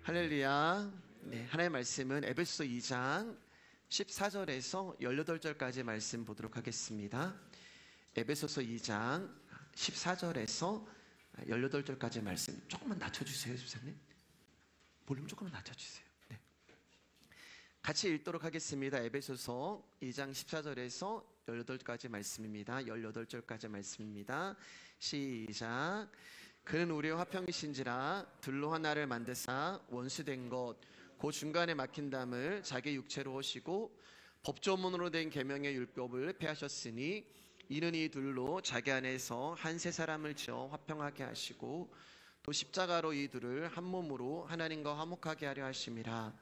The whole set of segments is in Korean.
할렐루야. 네, 하나님의 말씀은 에베소서 2장 14절에서 18절까지 말씀 보도록 하겠습니다. 에베소서 2장 14절에서 18절까지 말씀 조금만 낮춰주세요, 집사님. 볼륨 조금만 낮춰주세요. 네. 같이 읽도록 하겠습니다. 에베소서 2장 14절에서 18절까지 말씀입니다. 18절까지 말씀입니다. 시작. 그는 우리의 화평이신지라 둘로 하나를 만드사 원수된 것 그 중간에 막힌 담을 자기 육체로 오시고 법조문으로 된 계명의 율법을 폐하셨으니 이는 이 둘로 자기 안에서 한 세 사람을 지어 화평하게 하시고 또 십자가로 이 둘을 한 몸으로 하나님과 화목하게 하려 하심이라.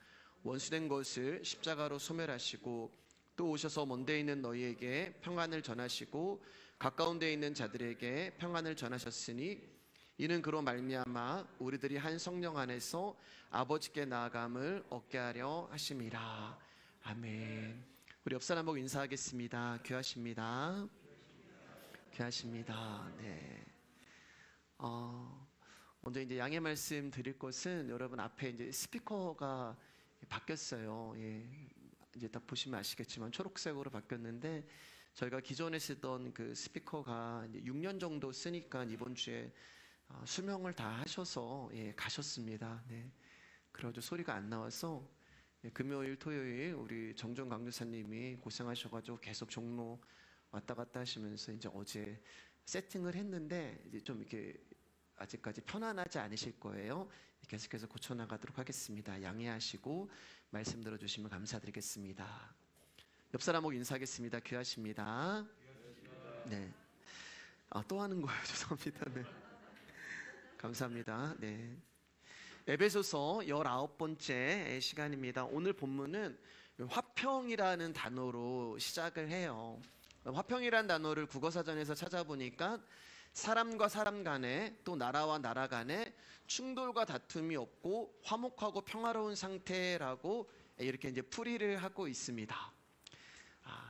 원수된 것을 십자가로 소멸하시고 또 오셔서 먼데 있는 너희에게 평안을 전하시고 가까운 데 있는 자들에게 평안을 전하셨으니 이는 그로 말미암아 우리들이 한 성령 안에서 아버지께 나아감을 얻게 하려 하심이라. 아멘. 우리 옆 사람 보고 인사하겠습니다. 귀하십니다. 귀하십니다. 네. 먼저 이제 양해 말씀 드릴 것은 여러분 앞에 이제 스피커가 바뀌었어요. 예. 이제 딱 보시면 아시겠지만 초록색으로 바뀌었는데 저희가 기존에 쓰던 그 스피커가 이제 6년 정도 쓰니까 이번 주에 수명을 다 하셔서 가셨습니다. 네. 그래가지고 소리가 안 나와서 금요일, 토요일 우리 정정 강교사님이 고생하셔가지고 계속 종로 왔다 갔다 하시면서 이제 어제 세팅을 했는데 이제 좀 이렇게 아직까지 편안하지 않으실 거예요. 계속해서 고쳐나가도록 하겠습니다. 양해하시고 말씀 들어주시면 감사드리겠습니다. 옆 사람하고 인사하겠습니다. 귀하십니다. 네. 또 하는 거예요. 죄송합니다. 네. 감사합니다. 네. 에베소서 19번째 시간입니다. 오늘 본문은 화평이라는 단어로 시작을 해요. 화평이라는 단어를 국어사전에서 찾아보니까 사람과 사람 간에 또 나라와 나라 간에 충돌과 다툼이 없고 화목하고 평화로운 상태라고 이렇게 이제 풀이를 하고 있습니다.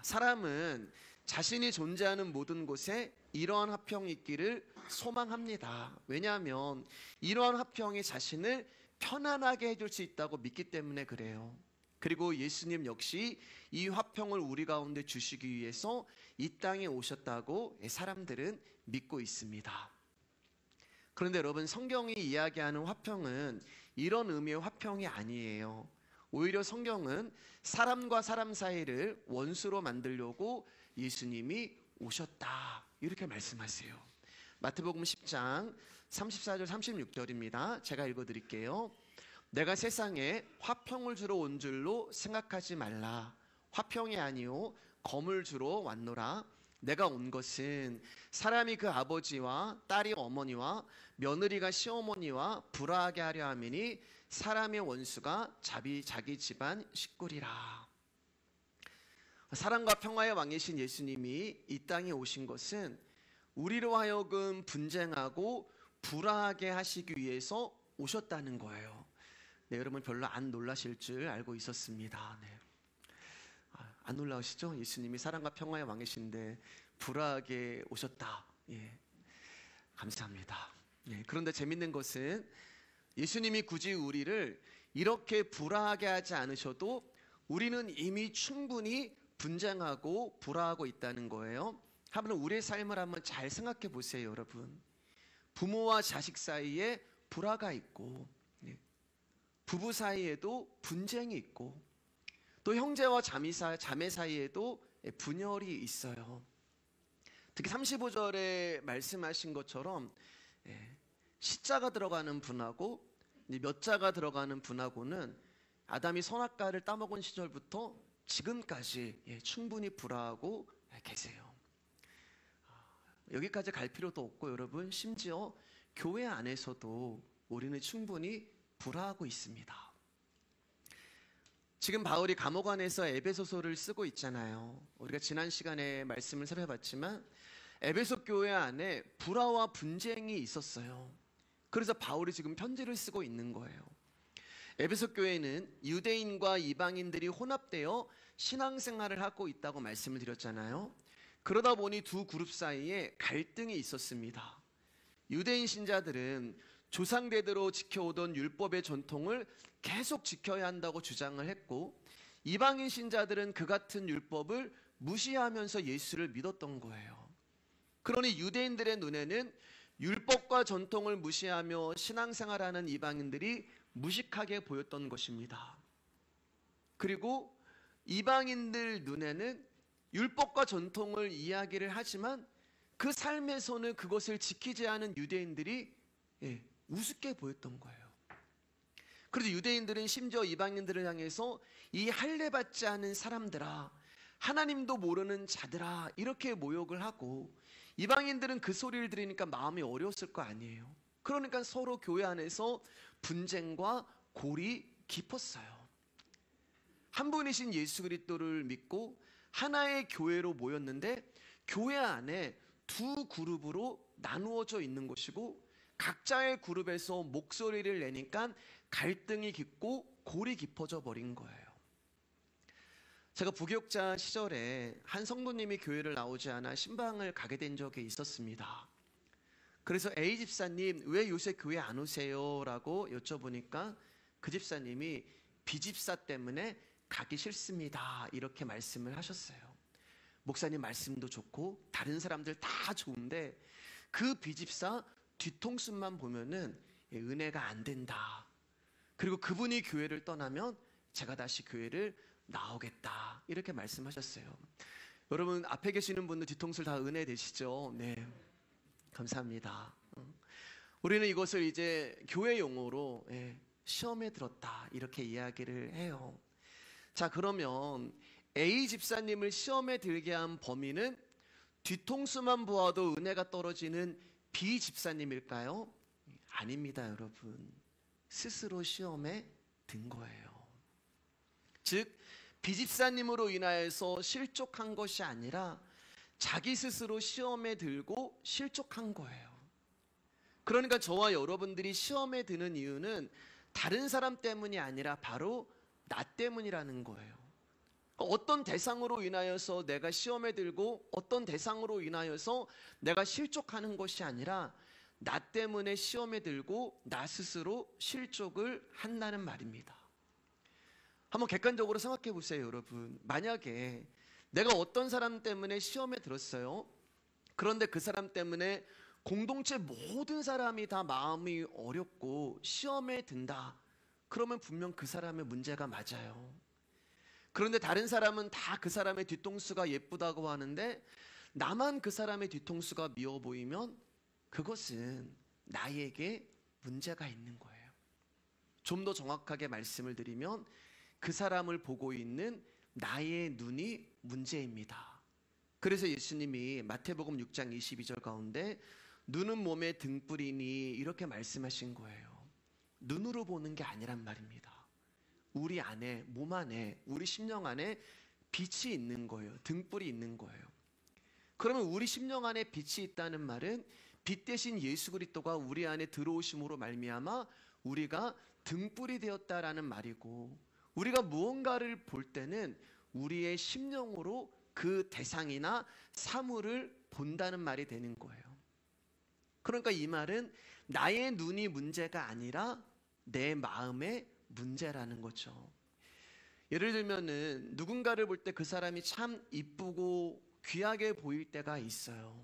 사람은 자신이 존재하는 모든 곳에 이러한 화평이 있기를 소망합니다. 왜냐하면 이러한 화평이 자신을 편안하게 해줄 수 있다고 믿기 때문에 그래요. 그리고 예수님 역시 이 화평을 우리 가운데 주시기 위해서 이 땅에 오셨다고 사람들은 믿고 있습니다. 그런데 여러분, 성경이 이야기하는 화평은 이런 의미의 화평이 아니에요. 오히려 성경은 사람과 사람 사이를 원수로 만들려고 예수님이 오셨다, 이렇게 말씀하세요. 마태복음 10장 34절 36절입니다. 제가 읽어드릴게요. 내가 세상에 화평을 주러 온 줄로 생각하지 말라. 화평이 아니요 검을 주러 왔노라. 내가 온 것은 사람이 그 아버지와 딸이 어머니와 며느리가 시어머니와 불화하게 하려 함이니 사람의 원수가 자기 집안 식구리라. 사랑과 평화의 왕이신 예수님이 이 땅에 오신 것은 우리로 하여금 분쟁하고 불화하게 하시기 위해서 오셨다는 거예요. 네, 여러분 별로 안 놀라실 줄 알고 있었습니다. 네. 안 놀라우시죠? 예수님이 사랑과 평화의 왕이신데 불화하게 오셨다. 예. 감사합니다. 예. 그런데 재밌는 것은 예수님이 굳이 우리를 이렇게 불화하게 하지 않으셔도 우리는 이미 충분히 분쟁하고 불화하고 있다는 거예요. 한번 우리의 삶을 한번 잘 생각해 보세요, 여러분. 부모와 자식 사이에 불화가 있고, 부부 사이에도 분쟁이 있고, 또 형제와 자매 사이에도 분열이 있어요. 특히 35절에 말씀하신 것처럼 시자가 들어가는 분하고 몇 자가 들어가는 분하고는 아담이 선악과를 따먹은 시절부터 지금까지 충분히 불화하고 계세요. 여기까지 갈 필요도 없고 여러분, 심지어 교회 안에서도 우리는 충분히 불화하고 있습니다. 지금 바울이 감옥 안에서 에베소서를 쓰고 있잖아요. 우리가 지난 시간에 말씀을 살펴봤지만 에베소 교회 안에 불화와 분쟁이 있었어요. 그래서 바울이 지금 편지를 쓰고 있는 거예요. 에베소 교회는 유대인과 이방인들이 혼합되어 신앙생활을 하고 있다고 말씀을 드렸잖아요. 그러다 보니 두 그룹 사이에 갈등이 있었습니다. 유대인 신자들은 조상대대로 지켜오던 율법의 전통을 계속 지켜야 한다고 주장을 했고, 이방인 신자들은 그 같은 율법을 무시하면서 예수를 믿었던 거예요. 그러니 유대인들의 눈에는 율법과 전통을 무시하며 신앙생활하는 이방인들이 무식하게 보였던 것입니다. 그리고 이방인들 눈에는 율법과 전통을 이야기를 하지만 그 삶에서는 그것을 지키지 않은 유대인들이 우습게 보였던 거예요. 그래서 유대인들은 심지어 이방인들을 향해서 이 할례받지 않은 사람들아, 하나님도 모르는 자들아, 이렇게 모욕을 하고, 이방인들은 그 소리를 들으니까 마음이 어려웠을 거 아니에요. 그러니까 서로 교회 안에서 분쟁과 골이 깊었어요. 한 분이신 예수 그리스도를 믿고 하나의 교회로 모였는데, 교회 안에 두 그룹으로 나누어져 있는 것이고, 각자의 그룹에서 목소리를 내니까 갈등이 깊고 골이 깊어져 버린 거예요. 제가 부교육자 시절에 한 성도님이 교회를 나오지 않아 신방을 가게 된 적이 있었습니다. 그래서 A 집사님 왜 요새 교회 안 오세요? 라고 여쭤보니까 그 집사님이 B 집사 때문에 가기 싫습니다, 이렇게 말씀을 하셨어요. 목사님 말씀도 좋고 다른 사람들 다 좋은데 그 B 집사 뒤통수만 보면은 은혜가 안 된다. 그리고 그분이 교회를 떠나면 제가 다시 교회를 나오겠다, 이렇게 말씀하셨어요. 여러분 앞에 계시는 분들 뒤통수를 다 은혜 되시죠? 네, 감사합니다. 우리는 이것을 이제 교회 용어로 시험에 들었다, 이렇게 이야기를 해요. 자, 그러면 A 집사님을 시험에 들게 한 범인은 뒤통수만 보아도 은혜가 떨어지는 B 집사님일까요? 아닙니다, 여러분. 스스로 시험에 든 거예요. 즉 B 집사님으로 인하여서 실족한 것이 아니라 자기 스스로 시험에 들고 실족한 거예요. 그러니까 저와 여러분들이 시험에 드는 이유는 다른 사람 때문이 아니라 바로 나 때문이라는 거예요. 어떤 대상으로 인하여서 내가 시험에 들고 어떤 대상으로 인하여서 내가 실족하는 것이 아니라 나 때문에 시험에 들고 나 스스로 실족을 한다는 말입니다. 한번 객관적으로 생각해 보세요, 여러분. 만약에 내가 어떤 사람 때문에 시험에 들었어요. 그런데 그 사람 때문에 공동체 모든 사람이 다 마음이 어렵고 시험에 든다. 그러면 분명 그 사람의 문제가 맞아요. 그런데 다른 사람은 다 그 사람의 뒤통수가 예쁘다고 하는데 나만 그 사람의 뒤통수가 미워 보이면 그것은 나에게 문제가 있는 거예요. 좀 더 정확하게 말씀을 드리면 그 사람을 보고 있는 나의 눈이 문제입니다. 그래서 예수님이 마태복음 6장 22절 가운데 눈은 몸의 등불이니 이렇게 말씀하신 거예요. 눈으로 보는 게 아니란 말입니다. 우리 안에, 몸 안에, 우리 심령 안에 빛이 있는 거예요. 등불이 있는 거예요. 그러면 우리 심령 안에 빛이 있다는 말은 빛 대신 예수 그리스도가 우리 안에 들어오심으로 말미암아 우리가 등불이 되었다라는 말이고, 우리가 무언가를 볼 때는 우리의 심령으로 그 대상이나 사물을 본다는 말이 되는 거예요. 그러니까 이 말은 나의 눈이 문제가 아니라 내 마음의 문제라는 거죠. 예를 들면은 누군가를 볼 때 그 사람이 참 이쁘고 귀하게 보일 때가 있어요.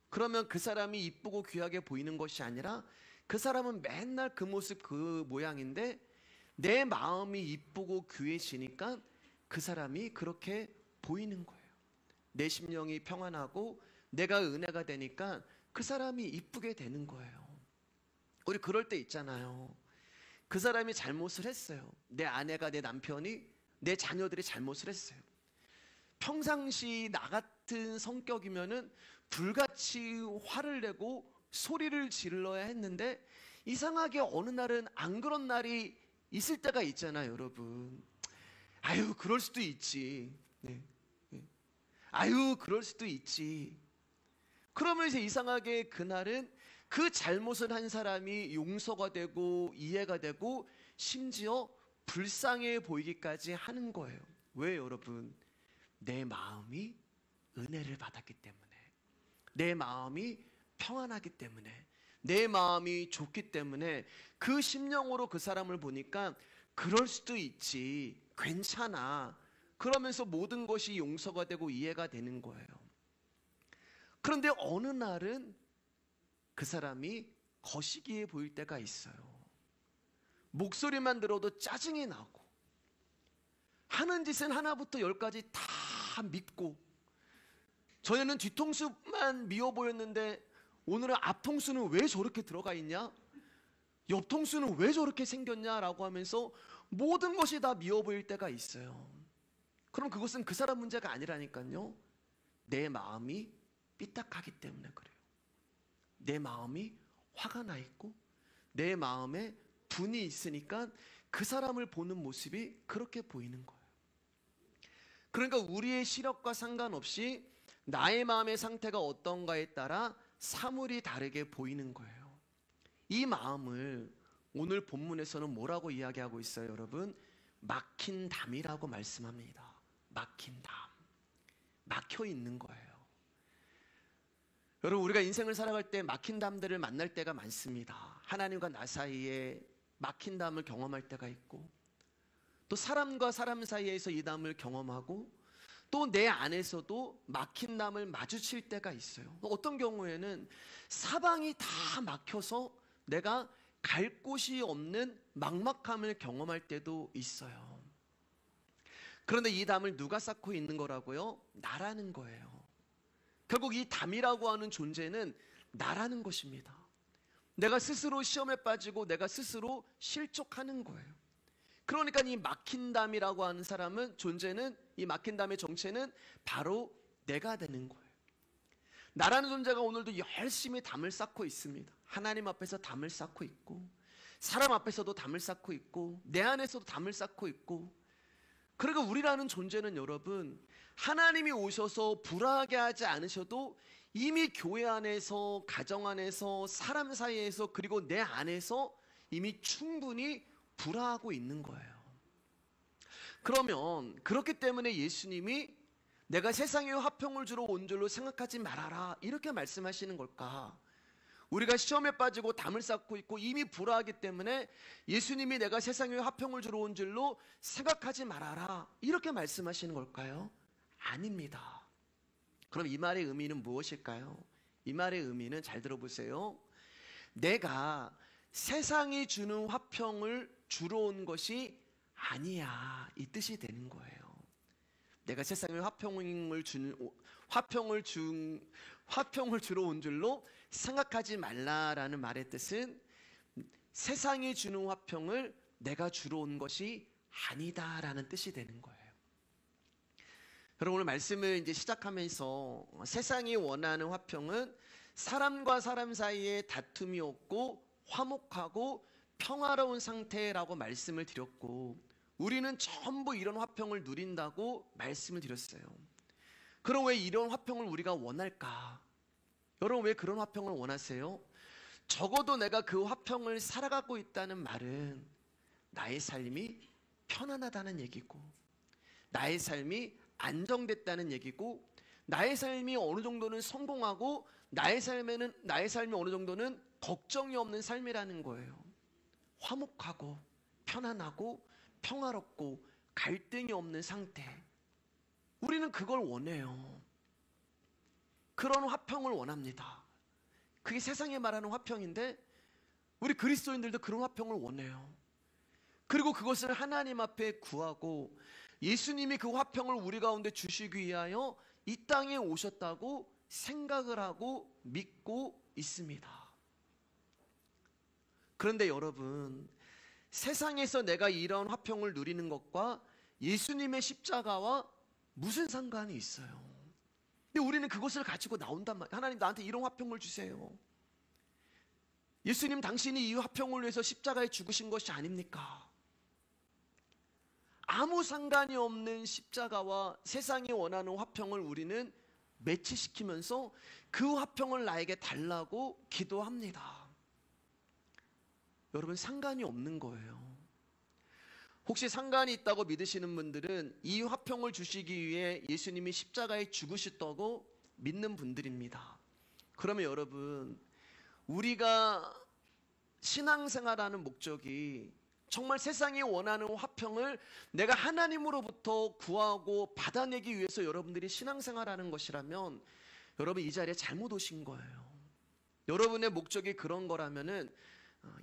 그러면 그 사람이 이쁘고 귀하게 보이는 것이 아니라 그 사람은 맨날 그 모습 그 모양인데 내 마음이 이쁘고 귀해지니까 그 사람이 그렇게 보이는 거예요. 내 심령이 평안하고 내가 은혜가 되니까 그 사람이 이쁘게 되는 거예요. 우리 그럴 때 있잖아요. 그 사람이 잘못을 했어요. 내 아내가, 내 남편이, 내 자녀들이 잘못을 했어요. 평상시 나 같은 성격이면은 불같이 화를 내고 소리를 질러야 했는데 이상하게 어느 날은 안 그런 날이 있을 때가 있잖아요, 여러분. 아유, 그럴 수도 있지. 네. 아유, 그럴 수도 있지. 그러면 이제 이상하게 그날은 그 잘못을 한 사람이 용서가 되고 이해가 되고 심지어 불쌍해 보이기까지 하는 거예요. 왜, 여러분? 내 마음이 은혜를 받았기 때문에, 내 마음이 평안하기 때문에, 내 마음이 좋기 때문에 그 심령으로 그 사람을 보니까 그럴 수도 있지, 괜찮아, 그러면서 모든 것이 용서가 되고 이해가 되는 거예요. 그런데 어느 날은 그 사람이 거시기해 보일 때가 있어요. 목소리만 들어도 짜증이 나고, 하는 짓은 하나부터 열까지 다 믿고, 전에는 뒤통수만 미워 보였는데 오늘은 앞통수는 왜 저렇게 들어가 있냐? 옆통수는 왜 저렇게 생겼냐라고 하면서 모든 것이 다 미워 보일 때가 있어요. 그럼 그것은 그 사람 문제가 아니라니까요. 내 마음이 삐딱하기 때문에 그래요. 내 마음이 화가 나 있고 내 마음에 분이 있으니까 그 사람을 보는 모습이 그렇게 보이는 거예요. 그러니까 우리의 시력과 상관없이 나의 마음의 상태가 어떤가에 따라 사물이 다르게 보이는 거예요. 이 마음을 오늘 본문에서는 뭐라고 이야기하고 있어요, 여러분? 막힌 담이라고 말씀합니다. 막힌 담. 막혀 있는 거예요. 여러분, 우리가 인생을 살아갈 때 막힌 담들을 만날 때가 많습니다. 하나님과 나 사이에 막힌 담을 경험할 때가 있고, 또 사람과 사람 사이에서 이 담을 경험하고, 또 내 안에서도 막힌 담을 마주칠 때가 있어요. 어떤 경우에는 사방이 다 막혀서 내가 갈 곳이 없는 막막함을 경험할 때도 있어요. 그런데 이 담을 누가 쌓고 있는 거라고요? 나라는 거예요. 결국 이 담이라고 하는 존재는 나라는 것입니다. 내가 스스로 시험에 빠지고 내가 스스로 실족하는 거예요. 그러니까 이 막힌 담이라고 하는 사람은, 존재는, 이 막힌 담의 정체는 바로 내가 되는 거예요. 나라는 존재가 오늘도 열심히 담을 쌓고 있습니다. 하나님 앞에서 담을 쌓고 있고, 사람 앞에서도 담을 쌓고 있고, 내 안에서도 담을 쌓고 있고. 그러니까 우리라는 존재는 여러분, 하나님이 오셔서 불화하게 하지 않으셔도 이미 교회 안에서, 가정 안에서, 사람 사이에서, 그리고 내 안에서 이미 충분히 불화하고 있는 거예요. 그러면 그렇기 때문에 예수님이 내가 세상에 화평을 주러 온 줄로 생각하지 말아라, 이렇게 말씀하시는 걸까? 우리가 시험에 빠지고 담을 쌓고 있고 이미 불화하기 때문에 예수님이 내가 세상에 화평을 주러 온 줄로 생각하지 말아라, 이렇게 말씀하시는 걸까요? 아닙니다. 그럼 이 말의 의미는 무엇일까요? 이 말의 의미는, 잘 들어보세요. 내가 세상이 주는 화평을 주러 온 것이 아니야, 이 뜻이 되는 거예요. 내가 세상에 화평을 주러 온 줄로 생각하지 말라라는 말의 뜻은, 세상이 주는 화평을 내가 주러 온 것이 아니다라는 뜻이 되는 거예요. 여러분, 오늘 말씀을 이제 시작하면서 세상이 원하는 화평은 사람과 사람 사이에 다툼이 없고 화목하고 평화로운 상태라고 말씀을 드렸고, 우리는 전부 이런 화평을 누린다고 말씀을 드렸어요. 그럼 왜 이런 화평을 우리가 원할까? 여러분, 왜 그런 화평을 원하세요? 적어도 내가 그 화평을 살아가고 있다는 말은 나의 삶이 편안하다는 얘기고, 나의 삶이 안정됐다는 얘기고, 나의 삶이 어느 정도는 성공하고, 나의 삶이 어느 정도는 걱정이 없는 삶이라는 거예요. 화목하고 편안하고 평화롭고 갈등이 없는 상태, 우리는 그걸 원해요. 그런 화평을 원합니다. 그게 세상에 말하는 화평인데 우리 그리스도인들도 그런 화평을 원해요. 그리고 그것을 하나님 앞에 구하고, 예수님이 그 화평을 우리 가운데 주시기 위하여 이 땅에 오셨다고 생각을 하고 믿고 있습니다. 그런데 여러분, 세상에서 내가 이런 화평을 누리는 것과 예수님의 십자가와 무슨 상관이 있어요? 근데 우리는 그것을 가지고 나온단 말이에요. 하나님, 나한테 이런 화평을 주세요. 예수님, 당신이 이 화평을 위해서 십자가에 죽으신 것이 아닙니까? 아무 상관이 없는 십자가와 세상이 원하는 화평을 우리는 매치시키면서 그 화평을 나에게 달라고 기도합니다. 여러분, 상관이 없는 거예요. 혹시 상관이 있다고 믿으시는 분들은 이 화평을 주시기 위해 예수님이 십자가에 죽으셨다고 믿는 분들입니다. 그러면 여러분, 우리가 신앙생활하는 목적이 정말 세상이 원하는 화평을 내가 하나님으로부터 구하고 받아내기 위해서 여러분들이 신앙생활하는 것이라면 여러분 이 자리에 잘못 오신 거예요. 여러분의 목적이 그런 거라면은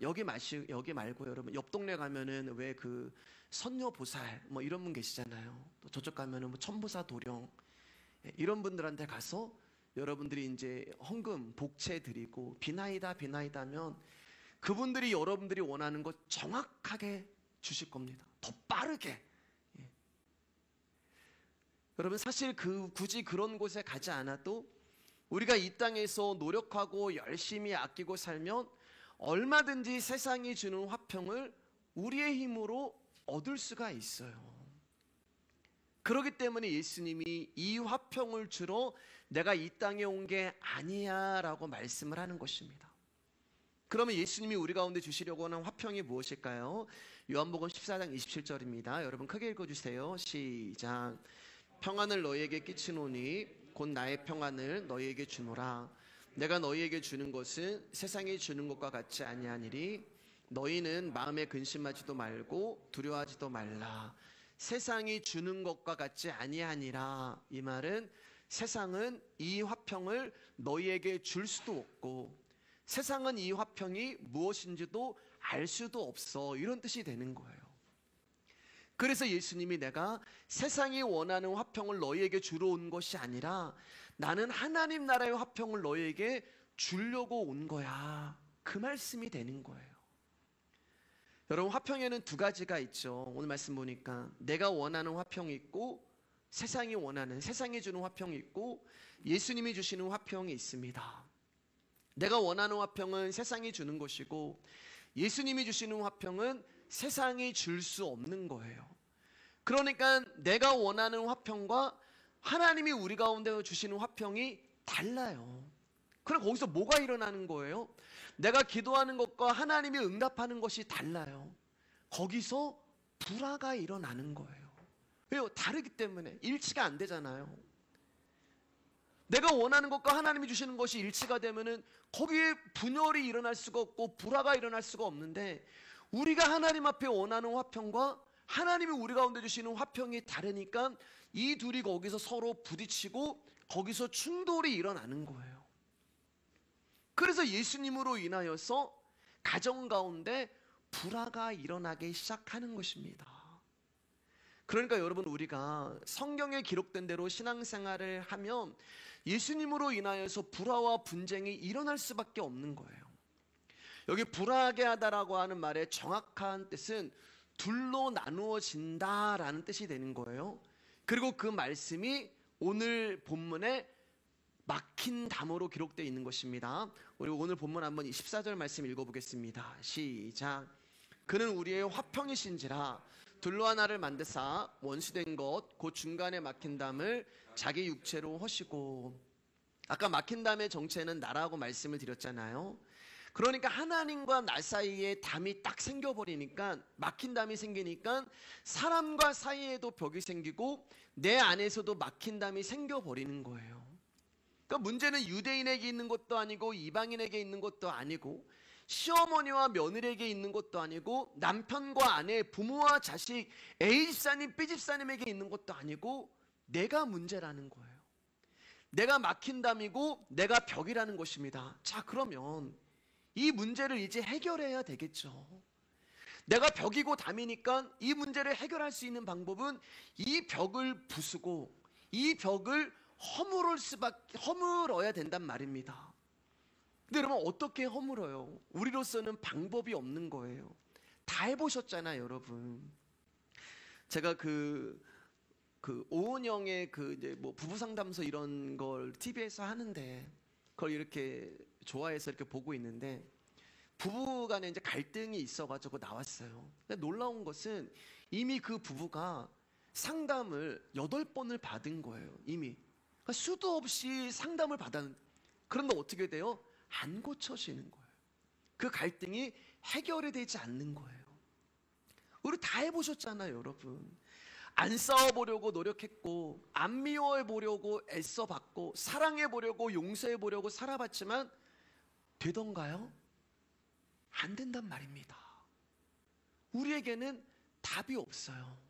여기 말고 여러분 옆 동네 가면은 왜 그 선녀보살 뭐 이런 분 계시잖아요. 또 저쪽 가면은 뭐 천부사 도령 이런 분들한테 가서 여러분들이 이제 헌금 복채 드리고 비나이다 하면 그분들이 여러분들이 원하는 것 정확하게 주실 겁니다. 더 빠르게. 여러분 사실 굳이 그런 곳에 가지 않아도 우리가 이 땅에서 노력하고 열심히 아끼고 살면 얼마든지 세상이 주는 화평을 우리의 힘으로 얻을 수가 있어요. 그렇기 때문에 예수님이 이 화평을 주러 내가 이 땅에 온 게 아니야 라고 말씀을 하는 것입니다. 그러면 예수님이 우리 가운데 주시려고 하는 화평이 무엇일까요? 요한복음 14장 27절입니다. 여러분 크게 읽어주세요. 시작. 평안을 너희에게 끼치노니 곧 나의 평안을 너희에게 주노라. 내가 너희에게 주는 것은 세상이 주는 것과 같지 아니하니리. 너희는 마음에 근심하지도 말고 두려워하지도 말라. 세상이 주는 것과 같지 아니하니라. 이 말은 세상은 이 화평을 너희에게 줄 수도 없고 세상은 이 화평이 무엇인지도 알 수도 없어. 이런 뜻이 되는 거예요. 그래서 예수님이 내가 세상이 원하는 화평을 너희에게 주러 온 것이 아니라 나는 하나님 나라의 화평을 너희에게 주려고 온 거야. 그 말씀이 되는 거예요. 여러분 화평에는 두 가지가 있죠. 오늘 말씀 보니까 내가 원하는 화평이 있고 세상이 주는 화평이 있고 예수님이 주시는 화평이 있습니다. 내가 원하는 화평은 세상이 주는 것이고 예수님이 주시는 화평은 세상이 줄 수 없는 거예요. 그러니까 내가 원하는 화평과 하나님이 우리 가운데 주시는 화평이 달라요. 그럼 거기서 뭐가 일어나는 거예요? 내가 기도하는 것과 하나님이 응답하는 것이 달라요. 거기서 불화가 일어나는 거예요. 왜요? 다르기 때문에 일치가 안 되잖아요. 내가 원하는 것과 하나님이 주시는 것이 일치가 되면은 거기에 분열이 일어날 수가 없고 불화가 일어날 수가 없는데 우리가 하나님 앞에 원하는 화평과 하나님이 우리 가운데 주시는 화평이 다르니까 이 둘이 거기서 서로 부딪히고 거기서 충돌이 일어나는 거예요. 그래서 예수님으로 인하여서 가정 가운데 불화가 일어나기 시작하는 것입니다. 그러니까 여러분 우리가 성경에 기록된 대로 신앙생활을 하면 예수님으로 인하여서 불화와 분쟁이 일어날 수밖에 없는 거예요. 여기 불화하게 하다라고 하는 말의 정확한 뜻은 둘로 나누어진다라는 뜻이 되는 거예요. 그리고 그 말씀이 오늘 본문에 막힌 담으로 기록되어 있는 것입니다. 우리 오늘 본문 한번 24절 말씀 읽어보겠습니다. 시작. 그는 우리의 화평이신지라 둘로 하나를 만드사 원수된 것 곧 중간에 막힌 담을 자기 육체로 허시고. 아까 막힌 담의 정체는 나라고 말씀을 드렸잖아요. 그러니까 하나님과 나 사이에 담이 딱 생겨버리니까 막힌 담이 생기니까 사람과 사이에도 벽이 생기고 내 안에서도 막힌 담이 생겨버리는 거예요. 그러니까 문제는 유대인에게 있는 것도 아니고 이방인에게 있는 것도 아니고 시어머니와 며느리에게 있는 것도 아니고 남편과 아내, 부모와 자식, A집사님, B집사님에게 있는 것도 아니고 내가 문제라는 거예요. 내가 막힌 담이고 내가 벽이라는 것입니다. 자, 그러면 이 문제를 이제 해결해야 되겠죠. 내가 벽이고 담이니까 이 문제를 해결할 수 있는 방법은 이 벽을 부수고 이 벽을 허물어야 된단 말입니다. 근데 여러분 어떻게 허물어요? 우리로서는 방법이 없는 거예요. 다 해보셨잖아요, 여러분. 제가 오은영의 이제 뭐 부부 상담소 이런 걸 TV에서 하는데 그걸 이렇게 좋아해서 이렇게 보고 있는데 부부간에 이제 갈등이 있어가지고 나왔어요. 근데 놀라운 것은 이미 그 부부가 상담을 8번을 받은 거예요. 이미. 그러니까 수도 없이 상담을 받았는데 그런데 어떻게 돼요? 안 고쳐지는 거예요. 그 갈등이 해결이 되지 않는 거예요. 우리 다 해보셨잖아요, 여러분. 안 싸워보려고 노력했고 안 미워해보려고 애써봤고 사랑해보려고 용서해보려고 살아봤지만 되던가요? 안 된단 말입니다. 우리에게는 답이 없어요.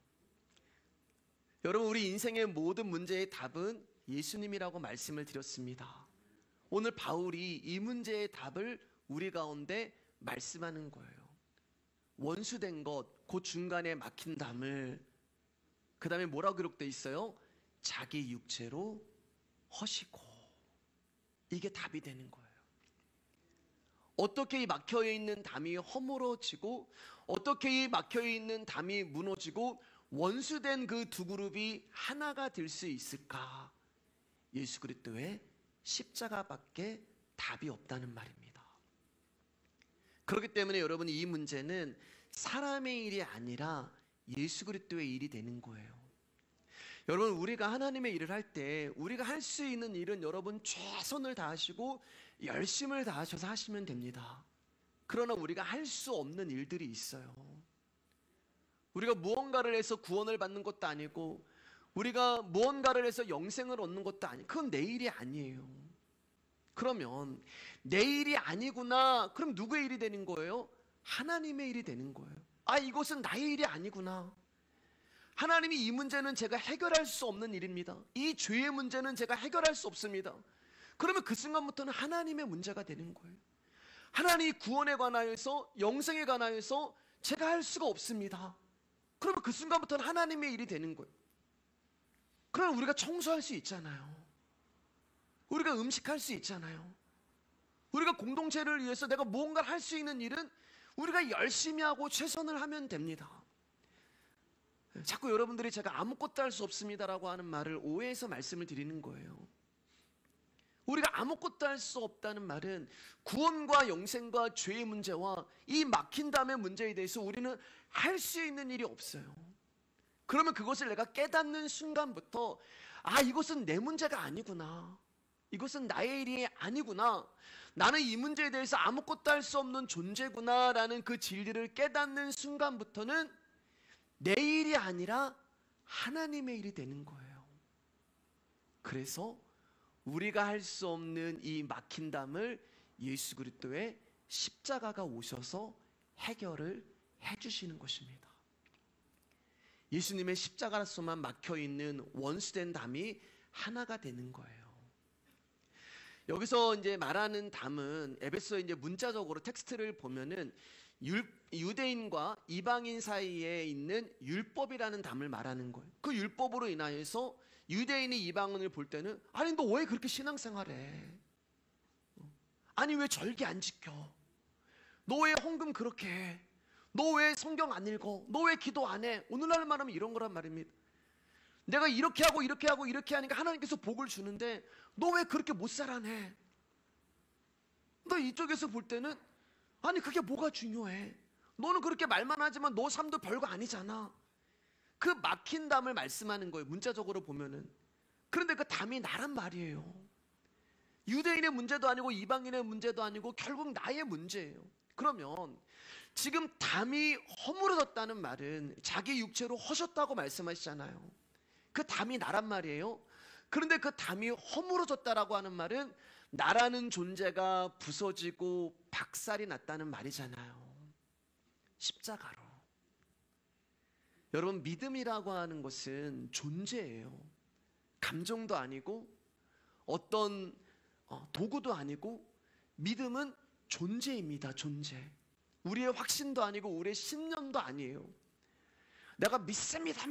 여러분, 우리 인생의 모든 문제의 답은 예수님이라고 말씀을 드렸습니다. 오늘 바울이 이 문제의 답을 우리 가운데 말씀하는 거예요. 원수된 것, 그 중간에 막힌 담을, 그 다음에 뭐라고 기록되어 있어요? 자기 육체로 허시고. 이게 답이 되는 거예요. 어떻게 이 막혀있는 담이 허물어지고, 어떻게 이 막혀있는 담이 무너지고 원수된 그 두 그룹이 하나가 될 수 있을까? 예수 그리스도의 십자가밖에 답이 없다는 말입니다. 그렇기 때문에 여러분, 이 문제는 사람의 일이 아니라 예수 그리스도의 일이 되는 거예요. 여러분, 우리가 하나님의 일을 할 때 우리가 할 수 있는 일은 여러분 최선을 다하시고 열심을 다하셔서 하시면 됩니다. 그러나 우리가 할 수 없는 일들이 있어요. 우리가 무언가를 해서 구원을 받는 것도 아니고, 우리가 무언가를 해서 영생을 얻는 것도 아니고, 그건 내 일이 아니에요. 그러면 내 일이 아니구나. 그럼 누구의 일이 되는 거예요? 하나님의 일이 되는 거예요. 아, 이것은 나의 일이 아니구나. 하나님이 이 문제는 제가 해결할 수 없는 일입니다. 이 죄의 문제는 제가 해결할 수 없습니다. 그러면 그 순간부터는 하나님의 문제가 되는 거예요. 하나님이 구원에 관하여서, 영생에 관하여서 제가 할 수가 없습니다. 그러면 그 순간부터는 하나님의 일이 되는 거예요. 그러면 우리가 청소할 수 있잖아요. 우리가 음식할 수 있잖아요. 우리가 공동체를 위해서 내가 무언가를 할 수 있는 일은 우리가 열심히 하고 최선을 하면 됩니다. 자꾸 여러분들이 제가 아무것도 할 수 없습니다라고 하는 말을 오해해서 말씀을 드리는 거예요. 우리가 아무것도 할 수 없다는 말은 구원과 영생과 죄의 문제와 이 막힌 담의 문제에 대해서 우리는 할 수 있는 일이 없어요. 그러면 그것을 내가 깨닫는 순간부터, 아, 이것은 내 문제가 아니구나. 이것은 나의 일이 아니구나. 나는 이 문제에 대해서 아무것도 할 수 없는 존재구나 라는 그 진리를 깨닫는 순간부터는 내 일이 아니라 하나님의 일이 되는 거예요. 그래서 우리가 할 수 없는 이 막힌 담을 예수 그리스도의 십자가가 오셔서 해결을 해주시는 것입니다. 예수님의 십자가로서만 막혀있는 원수된 담이 하나가 되는 거예요. 여기서 이제 말하는 담은 에베소 이제 문자적으로 텍스트를 보면은 유대인과 이방인 사이에 있는 율법이라는 담을 말하는 거예요. 그 율법으로 인하여서 유대인이 이방인을 볼 때는, 아니 너 왜 그렇게 신앙생활해? 아니 왜 절기 안 지켜? 너 왜 헌금 그렇게 해? 너 왜 성경 안 읽어? 너 왜 기도 안 해? 오늘날 말하면 이런 거란 말입니다. 내가 이렇게 하고 이렇게 하고 이렇게 하니까 하나님께서 복을 주는데 너 왜 그렇게 못 살아내? 너 이쪽에서 볼 때는, 아니 그게 뭐가 중요해? 너는 그렇게 말만 하지만 너 삶도 별거 아니잖아. 그 막힌 담을 말씀하는 거예요, 문자적으로 보면은. 그런데 그 담이 나란 말이에요. 유대인의 문제도 아니고 이방인의 문제도 아니고 결국 나의 문제예요. 그러면 지금 담이 허물어졌다는 말은 자기 육체로 허셨다고 말씀하시잖아요. 그 담이 나란 말이에요. 그런데 그 담이 허물어졌다라고 하는 말은 나라는 존재가 부서지고 박살이 났다는 말이잖아요. 십자가로. 여러분, 믿음이라고 하는 것은 존재예요. 감정도 아니고 어떤 도구도 아니고 믿음은 존재입니다. 존재. 우리의 확신도 아니고 우리의 신념도 아니에요. 내가 믿습니다.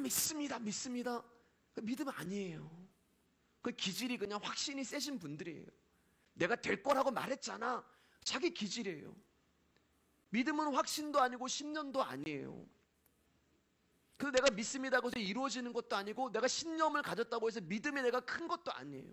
그 믿음 아니에요. 그 기질이 그냥 확신이 세신 분들이에요. 내가 될 거라고 말했잖아. 자기 기질이에요. 믿음은 확신도 아니고 신념도 아니에요. 그래서 내가 믿습니다고 해서 이루어지는 것도 아니고 내가 신념을 가졌다고 해서 믿음이 내가 큰 것도 아니에요.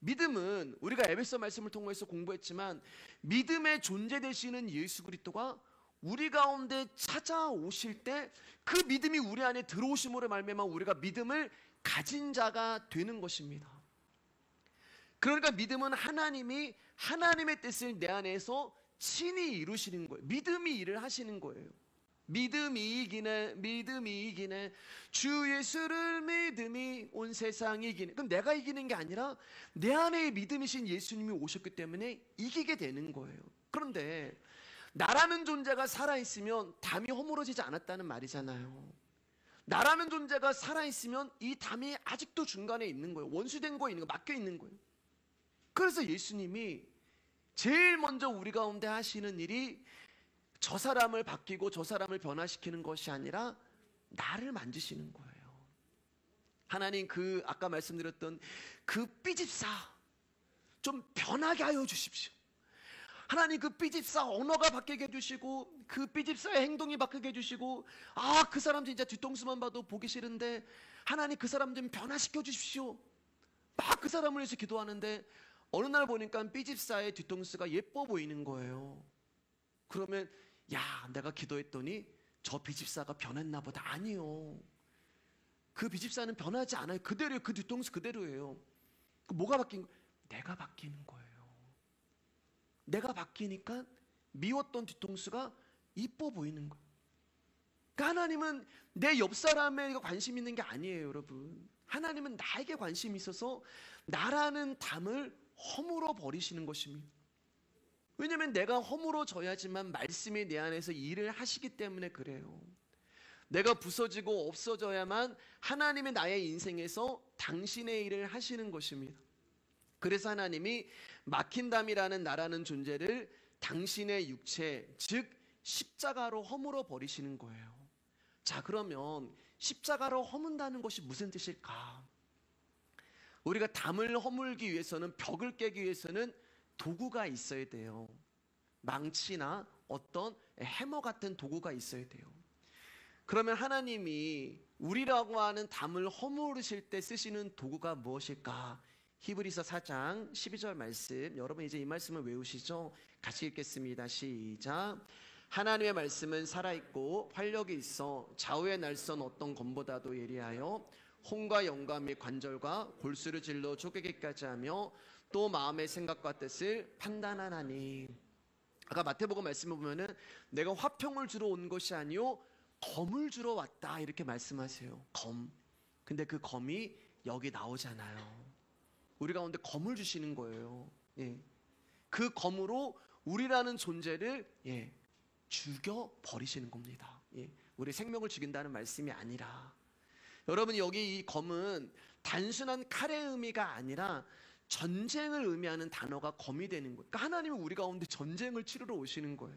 믿음은 우리가 에베소 말씀을 통해서 공부했지만 믿음의 존재 되시는 예수 그리스도가 우리 가운데 찾아오실 때 그 믿음이 우리 안에 들어오심으로 말미암아 우리가 믿음을 가진 자가 되는 것입니다. 그러니까 믿음은 하나님이 하나님의 뜻을 내 안에서 친히 이루시는 거예요. 믿음이 일을 하시는 거예요. 믿음이 이기네, 믿음이 이기네, 주 예수를 믿음이 온 세상이 이기네. 그럼 내가 이기는 게 아니라 내 안에 믿음이신 예수님이 오셨기 때문에 이기게 되는 거예요. 그런데 나라는 존재가 살아있으면 담이 허물어지지 않았다는 말이잖아요. 나라는 존재가 살아있으면 이 담이 아직도 중간에 있는 거예요. 원수된 거에 있는 거, 막혀 있는 거예요. 그래서 예수님이 제일 먼저 우리 가운데 하시는 일이 저 사람을 바뀌고 저 사람을 변화시키는 것이 아니라 나를 만지시는 거예요. 하나님, 그 아까 말씀드렸던 그 삐집사 좀 변하게 하여 주십시오. 하나님, 그 삐집사 언어가 바뀌게 해주시고, 그 삐집사의 행동이 바뀌게 해주시고, 아, 그 사람 진짜 뒤통수만 봐도 보기 싫은데 하나님, 그 사람 좀 변화시켜 주십시오. 막 그 사람을 위해서 기도하는데 어느 날 보니까 삐집사의 뒤통수가 예뻐 보이는 거예요. 그러면 야, 내가 기도했더니 저 삐집사가 변했나 보다. 아니요, 그 삐집사는 변하지 않아요. 그대로예요. 그 뒤통수 그대로예요. 뭐가 바뀐 거예요? 내가 바뀌는 거예요. 내가 바뀌니까 미웠던 뒤통수가 이뻐 보이는 거예요. 그러니까 하나님은 내 옆 사람에 관심 있는 게 아니에요, 여러분. 하나님은 나에게 관심이 있어서 나라는 담을 허물어 버리시는 것입니다. 왜냐하면 내가 허물어져야지만 말씀이 내 안에서 일을 하시기 때문에 그래요. 내가 부서지고 없어져야만 하나님이 나의 인생에서 당신의 일을 하시는 것입니다. 그래서 하나님이 막힌 담이라는 나라는 존재를 당신의 육체, 즉 십자가로 허물어 버리시는 거예요. 자, 그러면 십자가로 허문다는 것이 무슨 뜻일까? 우리가 담을 허물기 위해서는, 벽을 깨기 위해서는 도구가 있어야 돼요. 망치나 어떤 해머 같은 도구가 있어야 돼요. 그러면 하나님이 우리라고 하는 담을 허물으실 때 쓰시는 도구가 무엇일까? 히브리서 4장 12절 말씀, 여러분 이제 이 말씀을 외우시죠? 같이 읽겠습니다. 시작. 하나님의 말씀은 살아있고 활력이 있어 좌우의 날선 어떤 검보다도 예리하여 혼과 영과 및 관절과 골수를 질러 쪼개기까지 하며 또 마음의 생각과 뜻을 판단하나니. 아까 마태복음 말씀을 보면은 내가 화평을 주러 온 것이 아니요 검을 주러 왔다, 이렇게 말씀하세요. 검. 근데 그 검이 여기 나오잖아요. 우리 가운데 검을 주시는 거예요. 예. 그 검으로 우리라는 존재를 죽여 버리시는 겁니다. 예. 우리 생명을 죽인다는 말씀이 아니라, 여러분 여기 이 검은 단순한 칼의 의미가 아니라 전쟁을 의미하는 단어가 검이 되는 거예요. 그러니까 하나님은 우리 가운데 전쟁을 치르러 오시는 거예요.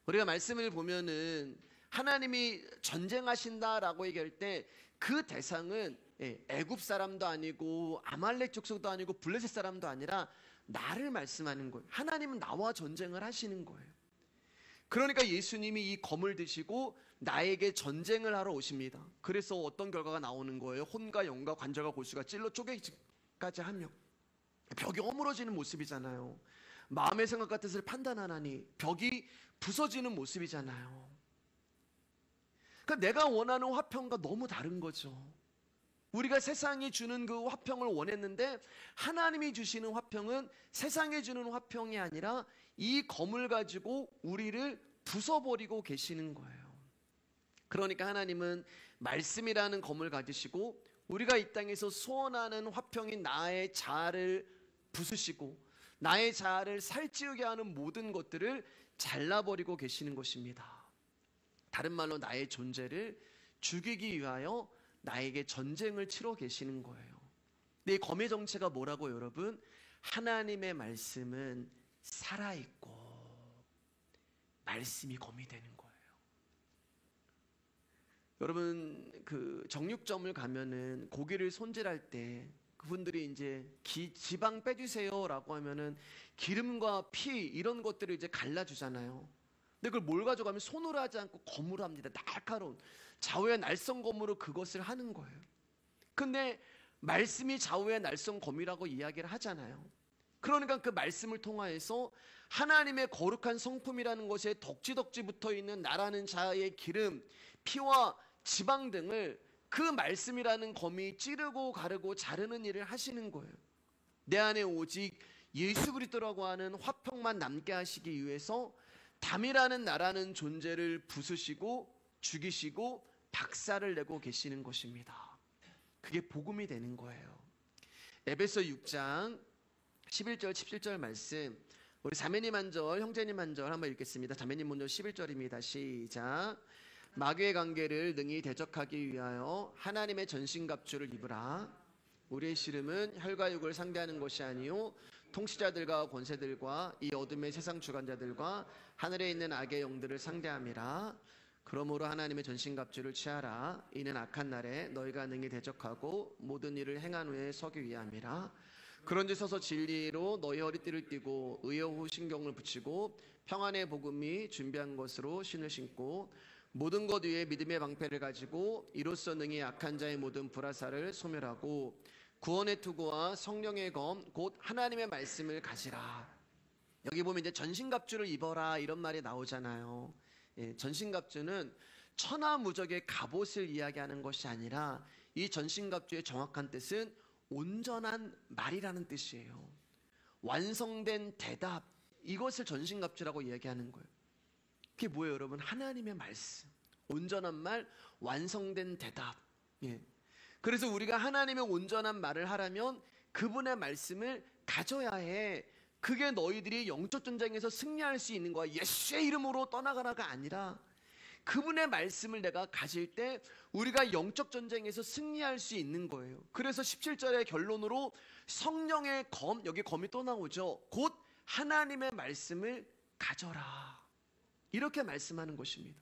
우리가 말씀을 보면은 하나님이 전쟁하신다라고 얘기할 때 그 대상은 애굽 사람도 아니고 아말렉 족속도 아니고 블레셋 사람도 아니라 나를 말씀하는 거예요. 하나님은 나와 전쟁을 하시는 거예요. 그러니까 예수님이 이 검을 드시고 나에게 전쟁을 하러 오십니다. 그래서 어떤 결과가 나오는 거예요? 혼과 영과 관절과 골수가 찔러 쪼개기까지 하며 벽이 허물어지는 모습이잖아요. 마음의 생각과 뜻을 판단하나니 벽이 부서지는 모습이잖아요. 그러니까 내가 원하는 화평과 너무 다른 거죠. 우리가 세상이 주는 그 화평을 원했는데 하나님이 주시는 화평은 세상이 주는 화평이 아니라 이 검을 가지고 우리를 부숴버리고 계시는 거예요. 그러니까 하나님은 말씀이라는 검을 가지시고 우리가 이 땅에서 소원하는 화평인 나의 자아를 부수시고 나의 자아를 살찌우게 하는 모든 것들을 잘라버리고 계시는 것입니다. 다른 말로 나의 존재를 죽이기 위하여 나에게 전쟁을 치러 계시는 거예요. 근데 이 검의 정체가 뭐라고, 여러분? 하나님의 말씀은 살아있고 말씀이 검이 되는 거예요. 여러분 그 정육점을 가면은 고기를 손질할 때 그분들이 이제 지방 빼주세요라고 하면은 기름과 피 이런 것들을 이제 갈라주잖아요. 근데 그걸 뭘 가져가면 손으로 하지 않고 검으로 합니다. 날카로운 좌우의 날선 검으로 그것을 하는 거예요. 근데 말씀이 좌우의 날선 검이라고 이야기를 하잖아요. 그러니까 그 말씀을 통하여서 하나님의 거룩한 성품이라는 것에 덕지덕지 붙어있는 나라는 자의 기름, 피와 지방 등을 그 말씀이라는 검이 찌르고 가르고 자르는 일을 하시는 거예요. 내 안에 오직 예수 그리스도라고 하는 화평만 남게 하시기 위해서 담이라는 나라는 존재를 부수시고 죽이시고 박살을 내고 계시는 것입니다. 그게 복음이 되는 거예요. 에베소 6장 11절 17절 말씀, 우리 자매님 한 절, 형제님 한 절 한번 읽겠습니다. 자매님 먼저 11절입니다. 시작. 마귀의 관계를 능히 대적하기 위하여 하나님의 전신갑주를 입으라. 우리의 씨름은 혈과 육을 상대하는 것이 아니요 통치자들과 권세들과 이 어둠의 세상 주관자들과 하늘에 있는 악의 영들을 상대함이라. 그러므로 하나님의 전신갑주를 취하라. 이는 악한 날에 너희가 능히 대적하고 모든 일을 행한 후에 서기 위함이라. 그런즉 서서 진리로 너희 허리띠를 띠고 의여 신경을 붙이고 평안의 복음이 준비한 것으로 신을 신고 모든 것 위에 믿음의 방패를 가지고 이로써 능히 악한 자의 모든 불화살을 소멸하고 구원의 투구와 성령의 검 곧 하나님의 말씀을 가지라. 여기 보면 이제 전신갑주를 입어라 이런 말이 나오잖아요. 전신갑주는 천하무적의 갑옷을 이야기하는 것이 아니라 이 전신갑주의 정확한 뜻은 온전한 말이라는 뜻이에요. 완성된 대답, 이것을 전신갑주라고 이야기하는 거예요. 그게 뭐예요, 여러분? 하나님의 말씀, 온전한 말, 완성된 대답. 그래서 우리가 하나님의 온전한 말을 하려면 그분의 말씀을 가져야 해. 그게 너희들이 영적 전쟁에서 승리할 수 있는 거야. 예수의 이름으로 떠나가라가 아니라 그분의 말씀을 내가 가질 때 우리가 영적 전쟁에서 승리할 수 있는 거예요. 그래서 17절의 결론으로 성령의 검, 여기 검이 또 나오죠. 곧 하나님의 말씀을 가져라. 이렇게 말씀하는 것입니다.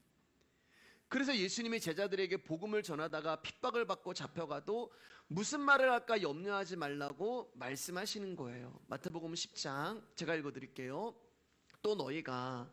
그래서 예수님이 제자들에게 복음을 전하다가 핍박을 받고 잡혀가도 무슨 말을 할까 염려하지 말라고 말씀하시는 거예요. 마태복음 10장 제가 읽어드릴게요. 또 너희가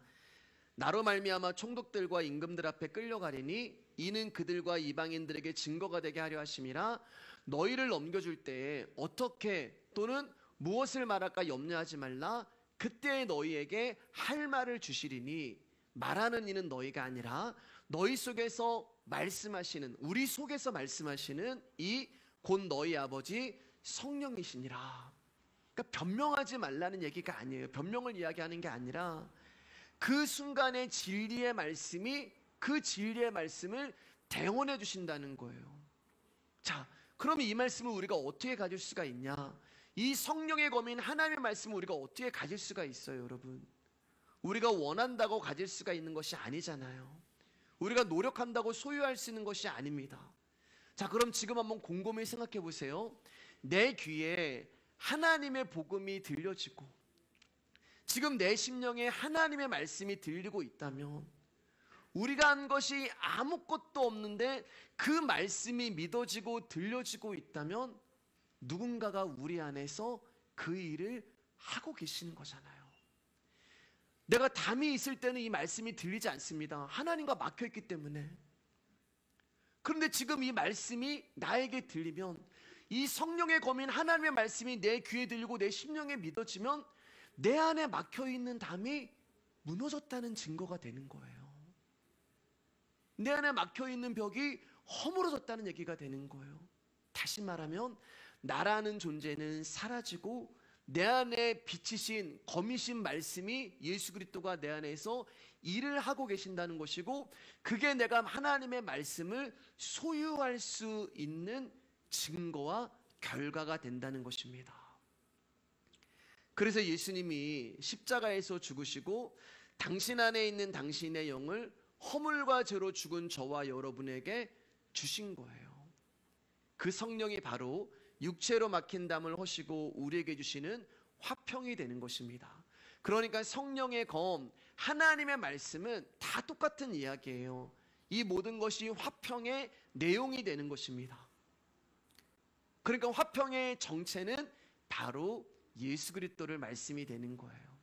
나로 말미암아 총독들과 임금들 앞에 끌려가리니 이는 그들과 이방인들에게 증거가 되게 하려 하심이라. 너희를 넘겨줄 때에 어떻게 또는 무엇을 말할까 염려하지 말라. 그때 너희에게 할 말을 주시리니 말하는 이는 너희가 아니라 너희 속에서 말씀하시는, 우리 속에서 말씀하시는 이 곧 너희 아버지 성령이시니라. 그러니까 변명하지 말라는 얘기가 아니에요. 변명을 이야기하는 게 아니라 그 순간의 진리의 말씀이 그 진리의 말씀을 대원해 주신다는 거예요. 자, 그럼 이 말씀을 우리가 어떻게 가질 수가 있냐? 이 성령의 검인 하나님의 말씀을 우리가 어떻게 가질 수가 있어요, 여러분? 우리가 원한다고 가질 수가 있는 것이 아니잖아요. 우리가 노력한다고 소유할 수 있는 것이 아닙니다. 자, 그럼 지금 한번 곰곰이 생각해 보세요. 내 귀에 하나님의 복음이 들려지고 지금 내 심령에 하나님의 말씀이 들리고 있다면, 우리가 한 것이 아무것도 없는데 그 말씀이 믿어지고 들려지고 있다면 누군가가 우리 안에서 그 일을 하고 계시는 거잖아요. 내가 담이 있을 때는 이 말씀이 들리지 않습니다. 하나님과 막혀있기 때문에. 그런데 지금 이 말씀이 나에게 들리면, 이 성령의 검인 하나님의 말씀이 내 귀에 들리고 내 심령에 믿어지면 내 안에 막혀있는 담이 무너졌다는 증거가 되는 거예요. 내 안에 막혀있는 벽이 허물어졌다는 얘기가 되는 거예요. 다시 말하면 나라는 존재는 사라지고 내 안에 빛이신 검이신 말씀이 예수 그리스도가 내 안에서 일을 하고 계신다는 것이고, 그게 내가 하나님의 말씀을 소유할 수 있는 증거와 결과가 된다는 것입니다. 그래서 예수님이 십자가에서 죽으시고 당신 안에 있는 당신의 영을 허물과 죄로 죽은 저와 여러분에게 주신 거예요. 그 성령이 바로 육체로 막힌 담을 허시고 우리에게 주시는 화평이 되는 것입니다. 그러니까 성령의 검, 하나님의 말씀은 다 똑같은 이야기예요. 이 모든 것이 화평의 내용이 되는 것입니다. 그러니까 화평의 정체는 바로 예수 그리스도를 말씀이 되는 거예요.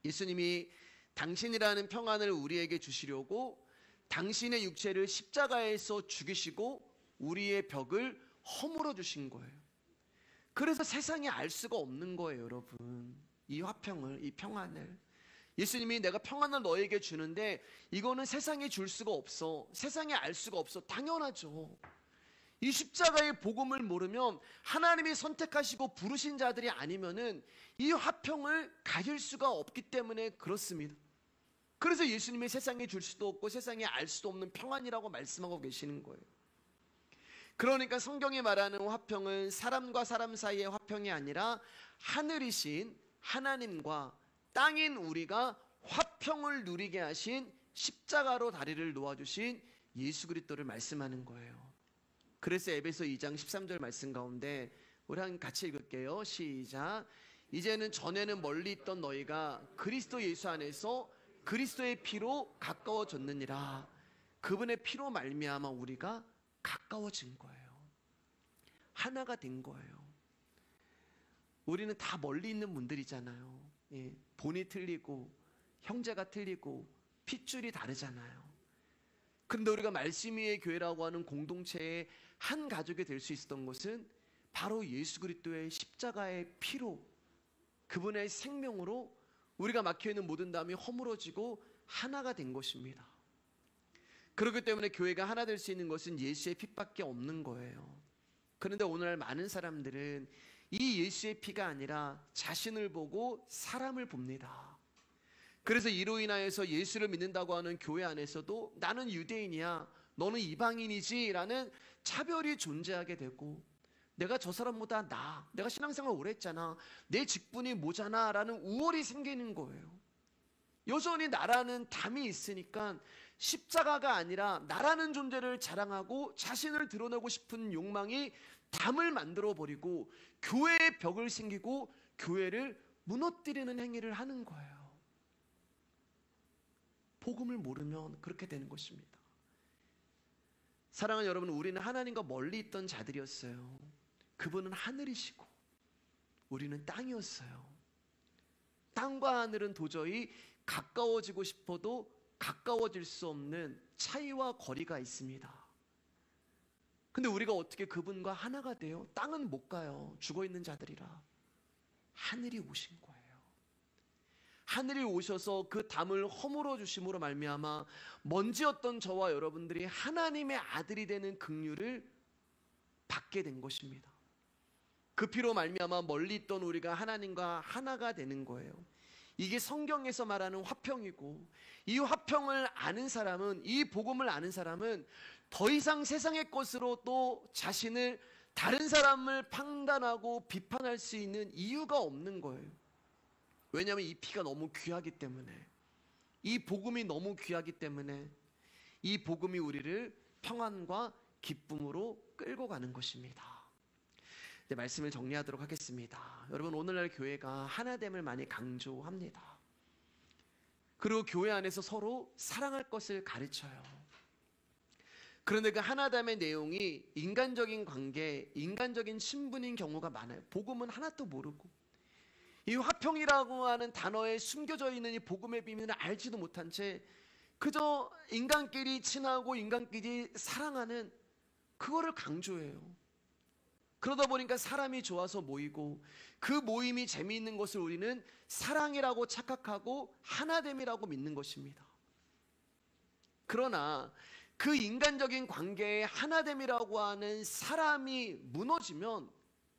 예수님이 당신이라는 평안을 우리에게 주시려고 당신의 육체를 십자가에서 죽이시고 우리의 벽을 허물어 주신 거예요. 그래서 세상이 알 수가 없는 거예요, 여러분. 이 화평을, 이 평안을. 예수님이 내가 평안을 너에게 주는데 이거는 세상이 줄 수가 없어. 세상이 알 수가 없어. 당연하죠. 이 십자가의 복음을 모르면, 하나님이 선택하시고 부르신 자들이 아니면은 이 화평을 가질 수가 없기 때문에 그렇습니다. 그래서 예수님이 세상에 줄 수도 없고 세상에 알 수도 없는 평안이라고 말씀하고 계시는 거예요. 그러니까 성경이 말하는 화평은 사람과 사람 사이의 화평이 아니라 하늘이신 하나님과 땅인 우리가 화평을 누리게 하신 십자가로 다리를 놓아주신 예수 그리스도를 말씀하는 거예요. 그래서 에베소 2장 13절 말씀 가운데 우리 같이 읽을게요. 시작. 이제는 전에는 멀리 있던 너희가 그리스도 예수 안에서 그리스도의 피로 가까워졌느니라. 그분의 피로 말미암아 우리가 가까워진 거예요. 하나가 된 거예요. 우리는 다 멀리 있는 분들이잖아요. 예, 본이 틀리고 형제가 틀리고 핏줄이 다르잖아요. 그런데 우리가 말씀 위의 교회라고 하는 공동체의 한 가족이 될 수 있었던 것은 바로 예수 그리스도의 십자가의 피로, 그분의 생명으로 우리가 막혀있는 모든 담이 허물어지고 하나가 된 것입니다. 그렇기 때문에 교회가 하나 될 수 있는 것은 예수의 피밖에 없는 거예요. 그런데 오늘날 많은 사람들은 이 예수의 피가 아니라 자신을 보고 사람을 봅니다. 그래서 이로 인하여서 예수를 믿는다고 하는 교회 안에서도 나는 유대인이야, 너는 이방인이지 라는 차별이 존재하게 되고, 내가 저 사람보다 내가 신앙생활 오래 했잖아, 내 직분이 뭐잖아 라는 우월이 생기는 거예요. 여전히 나라는 담이 있으니까 십자가가 아니라 나라는 존재를 자랑하고 자신을 드러내고 싶은 욕망이 담을 만들어 버리고 교회의 벽을 생기고 교회를 무너뜨리는 행위를 하는 거예요. 복음을 모르면 그렇게 되는 것입니다. 사랑하는 여러분, 우리는 하나님과 멀리 있던 자들이었어요. 그분은 하늘이시고 우리는 땅이었어요. 땅과 하늘은 도저히 가까워지고 싶어도 가까워질 수 없는 차이와 거리가 있습니다. 근데 우리가 어떻게 그분과 하나가 돼요? 땅은 못 가요. 죽어있는 자들이라. 하늘이 오신 거예요. 하늘이 오셔서 그 담을 허물어 주심으로 말미암아 먼지였던 저와 여러분들이 하나님의 아들이 되는 긍휼을 받게 된 것입니다. 그 피로 말미암아 멀리 있던 우리가 하나님과 하나가 되는 거예요. 이게 성경에서 말하는 화평이고, 이 화평을 아는 사람은, 이 복음을 아는 사람은 더 이상 세상의 것으로 또 자신을, 다른 사람을 판단하고 비판할 수 있는 이유가 없는 거예요. 왜냐하면 이 피가 너무 귀하기 때문에, 이 복음이 너무 귀하기 때문에 이 복음이 우리를 평안과 기쁨으로 끌고 가는 것입니다. 이제 말씀을 정리하도록 하겠습니다. 여러분, 오늘날 교회가 하나됨을 많이 강조합니다. 그리고 교회 안에서 서로 사랑할 것을 가르쳐요. 그런데 그 하나됨의 내용이 인간적인 관계, 인간적인 신분인 경우가 많아요. 복음은 하나도 모르고 이 화평이라고 하는 단어에 숨겨져 있는 이 복음의 비밀을 알지도 못한 채 그저 인간끼리 친하고 인간끼리 사랑하는 그거를 강조해요. 그러다 보니까 사람이 좋아서 모이고, 그 모임이 재미있는 것을 우리는 사랑이라고 착각하고 하나됨이라고 믿는 것입니다. 그러나 그 인간적인 관계에 하나됨이라고 하는 사람이 무너지면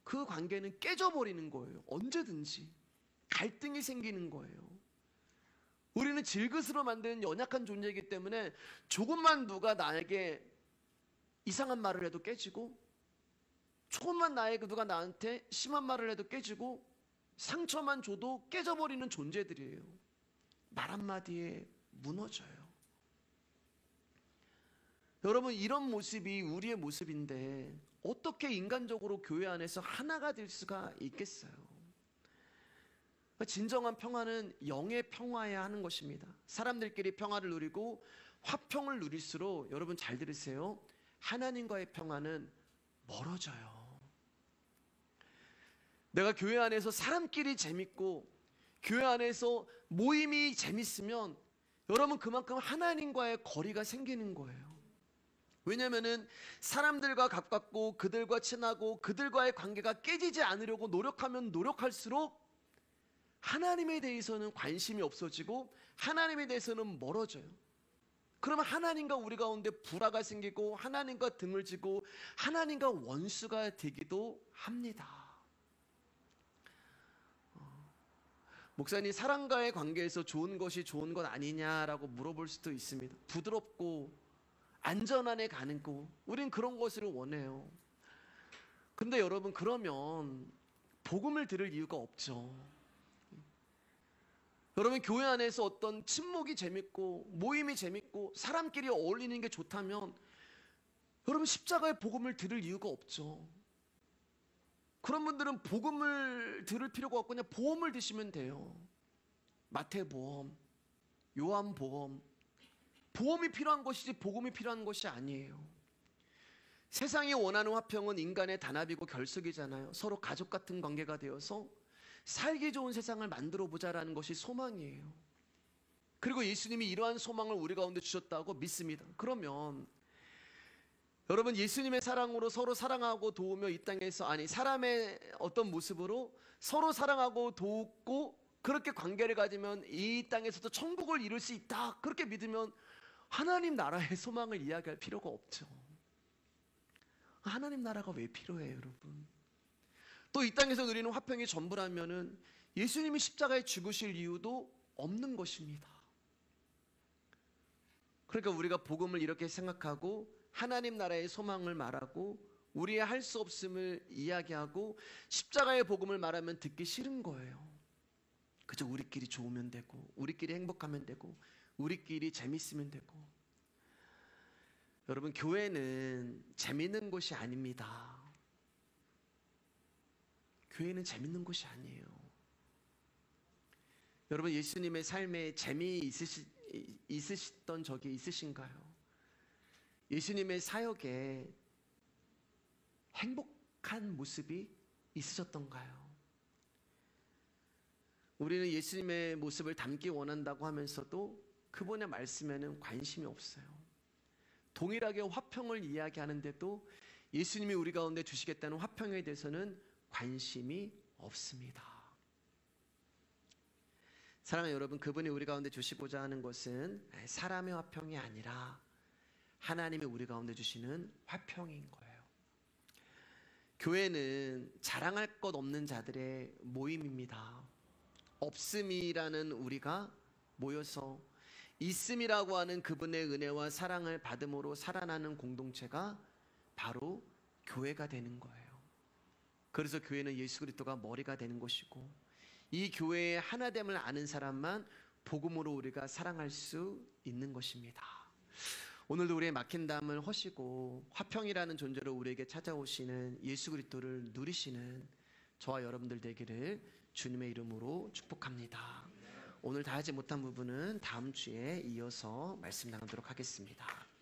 그 관계는 깨져버리는 거예요. 언제든지 갈등이 생기는 거예요. 우리는 질그스로 만든 연약한 존재이기 때문에 조금만 누가 나에게 이상한 말을 해도 깨지고, 조금만 누가 나한테 심한 말을 해도 깨지고, 상처만 줘도 깨져버리는 존재들이에요. 말 한마디에 무너져요. 여러분, 이런 모습이 우리의 모습인데 어떻게 인간적으로 교회 안에서 하나가 될 수가 있겠어요? 진정한 평화는 영의 평화여야 하는 것입니다. 사람들끼리 평화를 누리고 화평을 누릴수록, 여러분 잘 들으세요, 하나님과의 평화는 멀어져요. 내가 교회 안에서 사람끼리 재밌고 교회 안에서 모임이 재밌으면 여러분 그만큼 하나님과의 거리가 생기는 거예요. 왜냐하면 사람들과 가깝고 그들과 친하고 그들과의 관계가 깨지지 않으려고 노력하면 노력할수록 하나님에 대해서는 관심이 없어지고 하나님에 대해서는 멀어져요. 그러면 하나님과 우리 가운데 불화가 생기고 하나님과 등을 지고 하나님과 원수가 되기도 합니다. 목사님, 사람과의 관계에서 좋은 것이 좋은 것 아니냐라고 물어볼 수도 있습니다. 부드럽고 안전한에 가는 거, 우린 그런 것을 원해요. 근데 여러분, 그러면 복음을 들을 이유가 없죠. 여러분, 교회 안에서 어떤 친목이 재밌고 모임이 재밌고 사람끼리 어울리는 게 좋다면 여러분, 십자가의 복음을 들을 이유가 없죠. 그런 분들은 복음을 들을 필요가 없고 그냥 보험을 드시면 돼요. 마태보험, 요한보험. 보험이 필요한 것이지 복음이 필요한 것이 아니에요. 세상이 원하는 화평은 인간의 단합이고 결속이잖아요. 서로 가족 같은 관계가 되어서 살기 좋은 세상을 만들어 보자라는 것이 소망이에요. 그리고 예수님이 이러한 소망을 우리 가운데 주셨다고 믿습니다. 그러면 여러분, 예수님의 사랑으로 서로 사랑하고 도우며 이 땅에서, 아니 사람의 어떤 모습으로 서로 사랑하고 돕고 그렇게 관계를 가지면 이 땅에서도 천국을 이룰 수 있다, 그렇게 믿으면 하나님 나라의 소망을 이야기할 필요가 없죠. 하나님 나라가 왜 필요해요, 여러분? 또 이 땅에서 누리는 화평이 전부라면은 예수님이 십자가에 죽으실 이유도 없는 것입니다. 그러니까 우리가 복음을 이렇게 생각하고 하나님 나라의 소망을 말하고 우리의 할 수 없음을 이야기하고 십자가의 복음을 말하면 듣기 싫은 거예요. 그저 우리끼리 좋으면 되고 우리끼리 행복하면 되고 우리끼리 재밌으면 되고. 여러분, 교회는 재밌는 곳이 아닙니다. 교회는 재밌는 곳이 아니에요. 여러분, 예수님의 삶에 재미 있으셨던 적이 있으신가요? 예수님의 사역에 행복한 모습이 있으셨던가요? 우리는 예수님의 모습을 담기 원한다고 하면서도 그분의 말씀에는 관심이 없어요. 동일하게 화평을 이야기하는데도 예수님이 우리 가운데 주시겠다는 화평에 대해서는 관심이 없습니다. 사랑하는 여러분, 그분이 우리 가운데 주시고자 하는 것은 사람의 화평이 아니라 하나님이 우리 가운데 주시는 화평인 거예요. 교회는 자랑할 것 없는 자들의 모임입니다. 없음이라는 우리가 모여서 있음이라고 하는 그분의 은혜와 사랑을 받음으로 살아나는 공동체가 바로 교회가 되는 거예요. 그래서 교회는 예수 그리스도가 머리가 되는 것이고, 이 교회의 하나됨을 아는 사람만 복음으로 우리가 사랑할 수 있는 것입니다. 오늘도 우리의 막힌 담을 허시고 화평이라는 존재로 우리에게 찾아오시는 예수 그리스도를 누리시는 저와 여러분들 되기를 주님의 이름으로 축복합니다. 오늘 다 하지 못한 부분은 다음 주에 이어서 말씀 나누도록 하겠습니다.